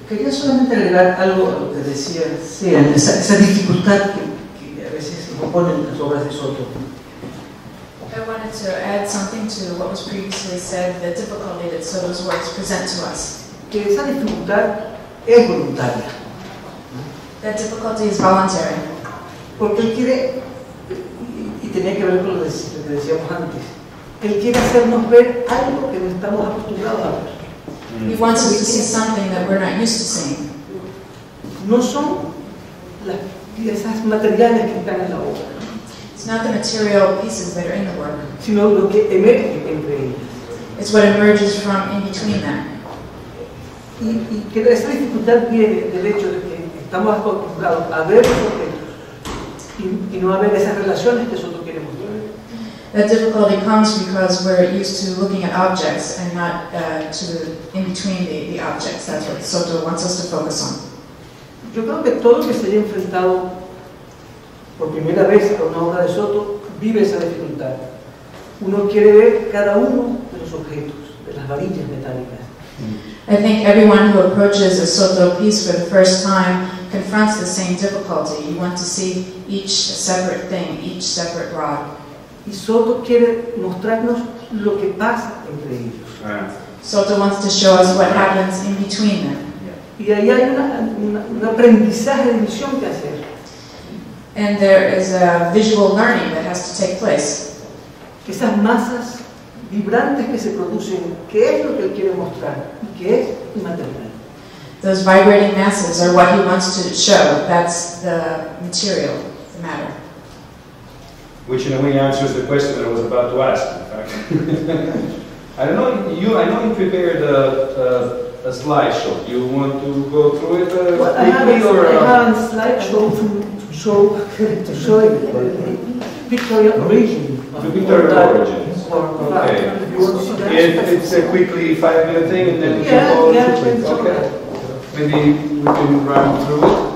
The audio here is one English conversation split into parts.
Quería solamente agregar algo a lo que decía Sean, esa dificultad que a veces oponen las obras de Soto. I wanted to add something to what was previously said, the difficulty that Soto's works present to us. Que esa dificultad es voluntaria. That difficulty is voluntary. Porque él quiere, y tenía que ver con lo que decíamos antes, él quiere hacernos ver algo que no estamos acostumbrados a ver. He wants us to see something that we're not used to seeing. No son las piezas materiales que están en la obra. It's not the material pieces that are in the work. Sino lo que emerge entre ellas. It's what emerges from in between them. Y que esa dificultad viene del hecho de que estamos acostumbrados a ver los objetos y no a ver esas relaciones que Soto quiere mostrar. That difficulty comes because we're used to looking at objects and not to in between the objects. That's what Soto wants us to focus on. Yo creo que todo el que se haya enfrentado por primera vez a una obra de Soto vive esa dificultad. Uno quiere ver cada uno de los objetos, de las varillas metálicas. I think everyone who approaches a Soto piece for the first time confronts the same difficulty. You want to see each separate thing, each separate rod. Y Soto quiere mostrarnos lo que pasa entre ellos. Soto wants to show us what happens in between them. Y ahí hay un aprendizaje de visión que hacer. And there is a visual learning that has to take place. Esas masas vibrantes que se producen, ¿qué es lo que él quiere mostrar? ¿Y qué es inmaterial? Those vibrating masses are what he wants to show. That's the material, the matter. Which in a way answers the question that I was about to ask, in fact. I know you prepared a slideshow. You want to go through it well, I have a slideshow to show Victoria origin. The Victoria origins. Okay. It's a quickly 5-minute thing and then we can go quickly. Okay. Maybe we can run through it.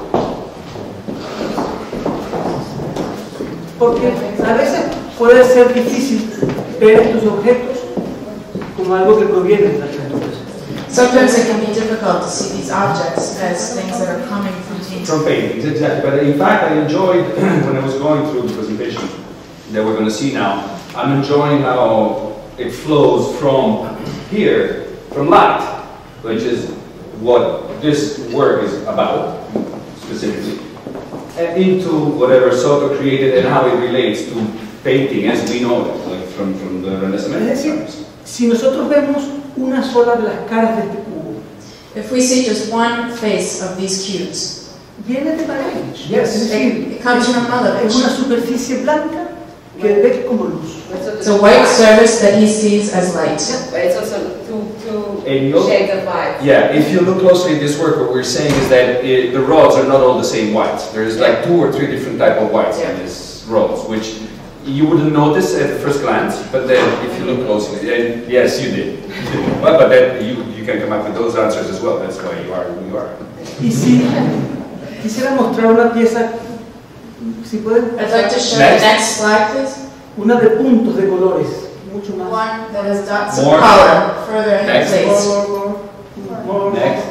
Porque a veces puede ser difícil ver estos objetos como algo que proviene de la pintura. Sometimes it can be difficult to see these objects as things that are coming from paintings. From paintings, exactly. But in fact, I enjoyed when I was going through the presentation that we're going to see now. I'm enjoying how it flows from here, from light, which is what this work is about specifically, and into whatever Soto created and how it relates to painting as we know it, like from the Renaissance. Es decir, si nosotros vemos una sola de las caras de este cubo, if we see just one face of these cubes, viene de Bareilles. Yes. Es decir, it comes from Malevich. Es una superficie blanca que ve como luz. It's a white surface that he sees as light. But it's also two And shades of white. yeah, if you look closely at this work, what we're saying is that the rods are not all the same white. There's like 2 or 3 different type of whites in these rods, which you wouldn't notice at the first glance, but then if you look closely, and yes, you did. But then you can come up with those answers as well. That's why you are who you are. Y si quisiera mostrar una pieza, si pueden, I'd like to show the next slide, please. una de puntos de colores, mucho más. One that has dots of More. color further in Next. place. More. Next.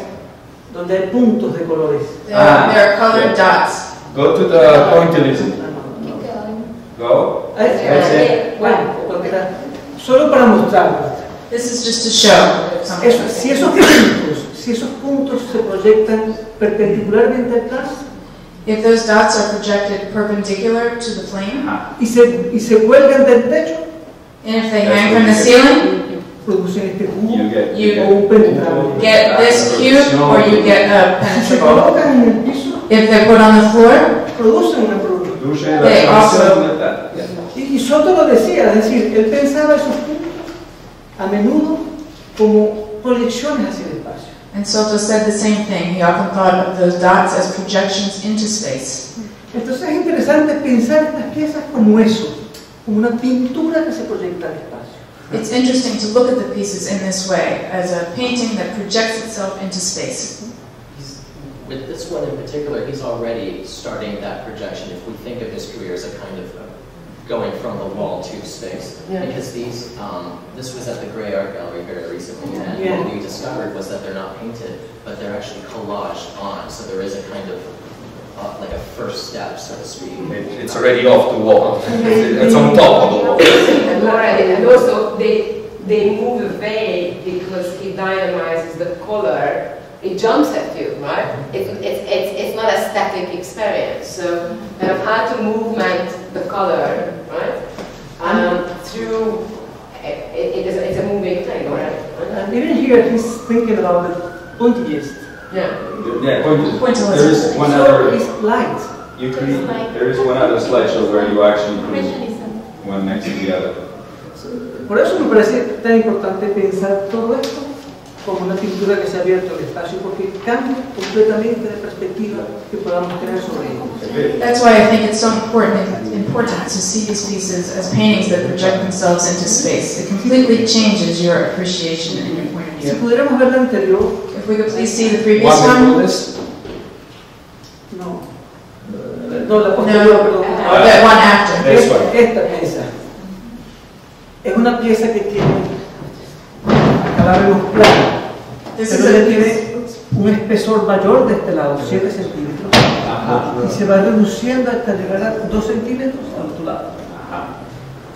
Donde hay puntos de colores. There are colored dots. Go to the pointillism. Go. That's it. Bueno, porque solo para mostrarlo. This is just to show something. Si esos puntos se proyectan perpendicularmente al plano If those dots are projected perpendicular to the plane, y se cuelgan del techo, and if they hang from the ceiling, producen este cubo You o un pentagrama. get this cube or you get a Si se pentacle. colocan en el piso, If they're put on the floor, producen una producción. They also- Y Soto lo decía, es decir, él pensaba esos puntos a menudo como proyecciones hacia el espacio. and Soto said the same thing. He often thought of those dots as projections into space. Entonces es interesante pensar estas piezas como eso, como una pintura que se proyecta al espacio. It's interesting to look at the pieces in this way, as a painting that projects itself into space. With this one in particular, he's already starting that projection. If we think of his career as a kind of going from the wall to space. Yeah. Because these, this was at the Gray Art Gallery very recently, and Yeah. what we discovered was that they're not painted, but they're actually collaged on. So there is a kind of like a first step, so to speak. It's already off the wall. It's on top of the wall. And also they move away because it dynamizes the color. It jumps at you, right? It's not a static experience. So kind of how to movement the color, right? Through it's a moving thing, right? And even here he's thinking about the pointillist. Yeah. Yeah, Pointillist. there is one So other. it's light. There is one other slideshow where you actually put one next to the other. Por eso me parece tan importante pensar todo esto como una pintura que se ha abierto al espacio, porque cambia completamente la perspectiva que podamos tener sobre ellos. That's why I think it's so important to see these pieces as paintings that project themselves into space. It completely changes your appreciation and your point of Si view. pudiéramos ver la anterior, If we could please see the previous One one. before this. no, la posterior, perdón. The one after. This one. Esta pieza es una pieza que tiene acabados planos, This pero is ella a tiene piece. un espesor mayor de este lado, 7 centímetros, y se va reduciendo hasta llegar a 2 centímetros al otro lado.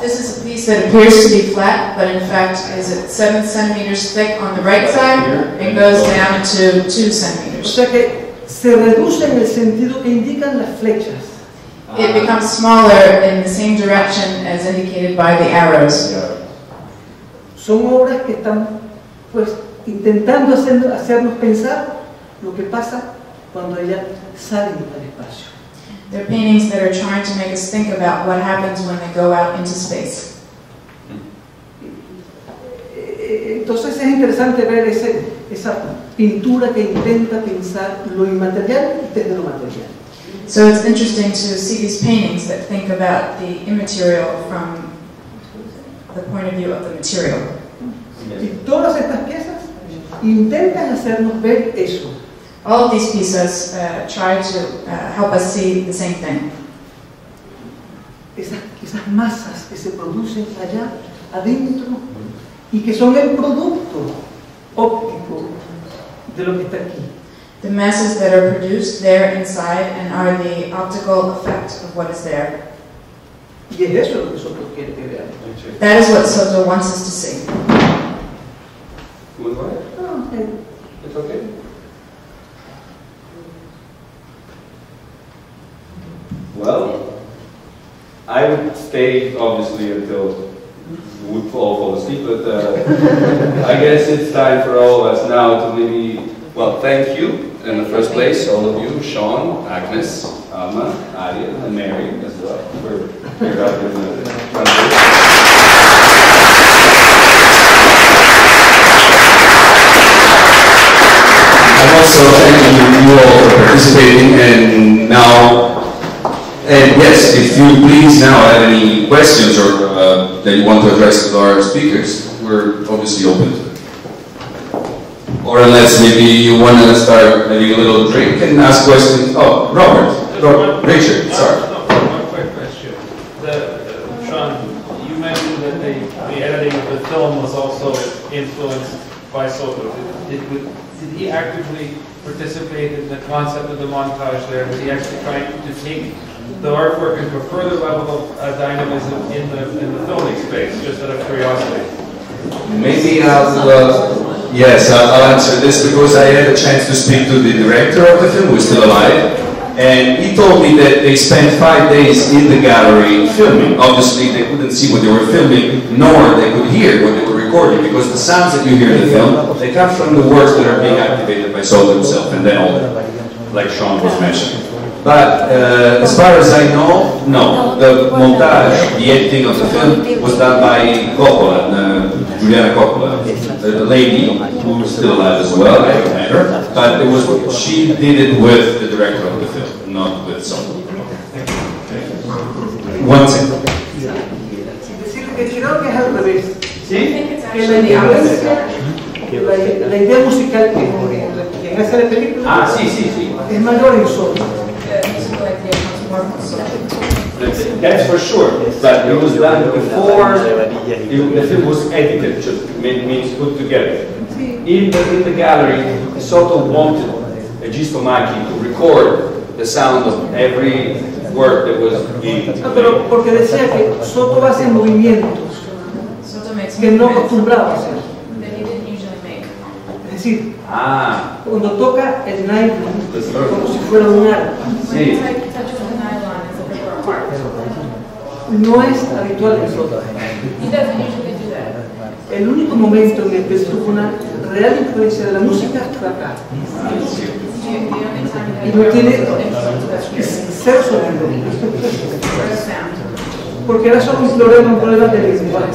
This is a piece that appears to be flat, but in fact is at 7 centimeters thick on the right side and goes down to 2 O centimeters. sea que se reduce en el sentido que indican las flechas. It becomes smaller in the same direction as indicated by the arrows. Son obras que están pues intentando hacernos pensar lo que pasa cuando ellas salen al espacio. They're paintings that are trying to make us think about what happens when they go out into space. Entonces es interesante ver esa pintura que intenta pensar lo inmaterial desde lo material. So it's interesting to see these paintings that think about the immaterial from the point of view of the material. Y todas estas piezas intentan hacernos ver eso. All of these pieces try to help us see the same thing. Esas masas que se producen allá adentro y que son el producto óptico de lo que está aquí. The masses that are produced there inside and are the optical effect of what is there. Y es eso lo que Soto quiere que veamos. That is what Soto wants us to see. You want to go ahead? No, It's okay. Well, I would stay obviously until we would fall asleep, but I guess it's time for all of us now to maybe, well, thank you in the first place, all of you, Sean, Agnes, Alma, Ariel, and Mary as well, for here out in the front row. I'm also thanking you all for participating, and now, and yes, if you please now have any questions or that you want to address to our speakers, we're obviously open to it. Or unless maybe you want to start having a little drink and ask questions. Oh, Richard, sorry. One quick question. Sean, you mentioned that the editing of the film was also influenced by Soto. Did he actively participate in the concept of the montage there? Was he actually trying to take the artwork into a further level of dynamism in the filming space, just out of curiosity? Maybe I'll answer this because I had a chance to speak to the director of the film, who is still alive, and he told me that they spent 5 days in the gallery filming. Obviously, they couldn't see what they were filming, nor they could hear what they were recording, because the sounds that you hear in the film, they come from the words that are being activated by Soto himself, and then all that, like Sean was mentioning. But as far as I know, no. The montage, the editing of the film was done by Coppola, Juliana Coppola, the lady who is still alive as well, I haven't met her, but she did it with the director of the film, not with Soto. One second. Decirle que creo que es al revés. ¿Sí? Que la influencia, la idea musical que hace la película Sí. es mayor en Soto. The musical idea comes more from Soto. That's for sure. But it was done before the film was edited, just means put together. In the gallery, Soto wanted Gistomacchi to record the sound of every word that was being made. Pero porque decía que Soto hace movimientos que no acostumbraba a hacer. Es decir, cuando toca el nylon, como si fuera un arpa. Sí. No es habitual en Soto. El único momento en el que tuvo una real influencia de la música fue acá. Y no tiene cero sonido. Porque era solo un problema de lenguaje.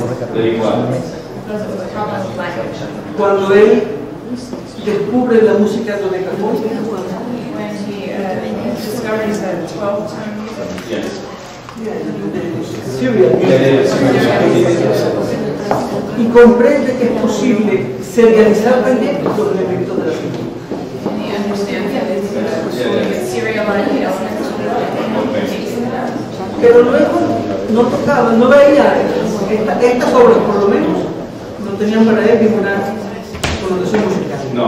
Cuando él descubre la música dodecafónica, y comprende que es posible serializar también los elementos de la pintura. Pero luego no tocaba, no veía estas obras, por lo menos no tenían para él ninguna connotación musical. No.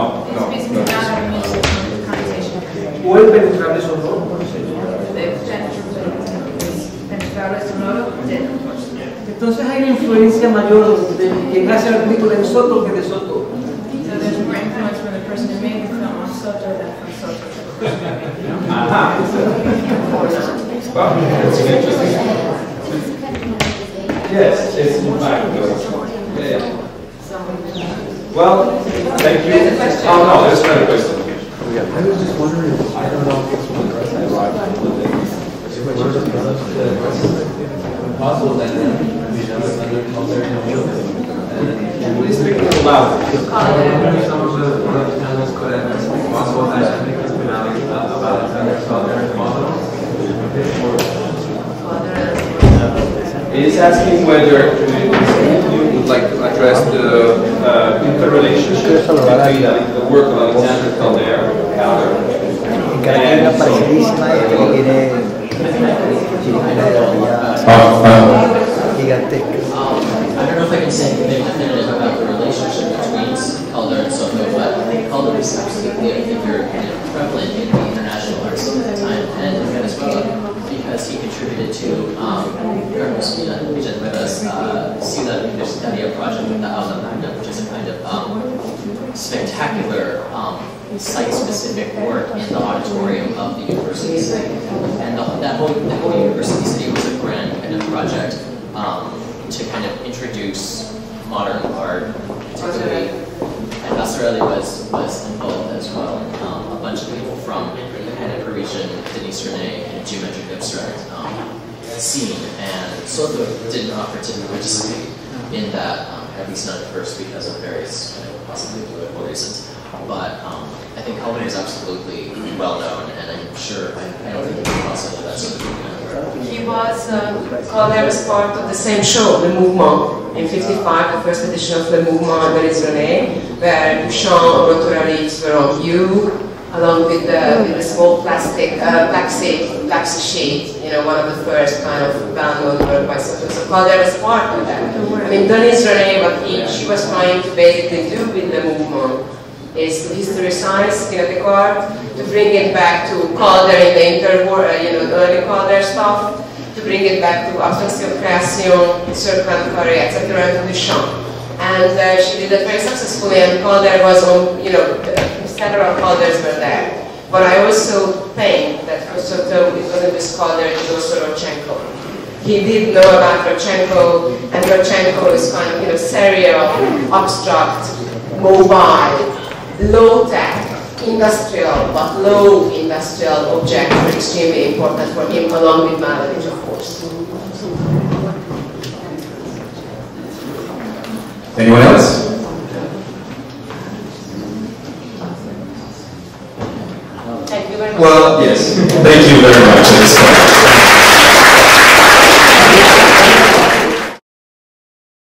O el penetrable sonoro, por ejemplo. Entonces hay una influencia mayor de quien hace la película en Soto que de Soto. Wow, that's interesting. Yes, it's in fact. Yeah. Well, thank you. Oh no, there's another question. I was just wondering, I don't know if this one possible that Please speak a little louder. some of the panelists could have possible dynamic finale about Alexander Calder's model. He's asking whether you would like to address the interrelationship between the work of Alexander Calder and parecidísima y que quiere gigantesca. I don't know if I can say anything definitive about the relationship between Calder and Soto, but Calder was absolutely a figure prevalent in the international art scene at the time and in Venezuela because he contributed to Carlos Mina, who was with us, Ciudad Universitaria project with the Aula Magna, which is a kind of spectacular site-specific work in the auditorium of the university city. And the whole university city was a grand kind of project to kind of introduce modern art, particularly, and Australia was involved as well. A bunch of people from kind of Parisian, Denise Renee, and geometric abstract scene, and Soto did not particularly participate in that, at least not at first because of various kind of possibly political reasons. But I think Calder is absolutely well known, and I'm sure, I don't think it's possible that Soto would be He was, Calder was part of the same show, The Mouvement, in '55, the first edition of Le Mouvement de Les Renée, where Duchamp, Rotoralix were on view, along with the small plastic plexi sheet, you know, one of the first kind of well-known work by Soto. So Calder was part of that. I mean, Denise Renee, what she was trying to basically do with the movement is to historicize kinetic art, to bring it back to Calder in the interwar, the early Calder stuff, to bring it back to abstraction, création, circle, carré, etc., to Duchamp. And she did that very successfully, and Calder was on, several Calders were there. But I also think that for Soto, it wasn't just Calder, it was also Rodchenko. He did know about Rodchenko, and Rodchenko is kind of, serial, abstract, mobile, low-tech, industrial, but low industrial objects are extremely important for him, along with Malevich, of course. Anyone else? Thank you very much. Well, yes. Thank you very much for this talk.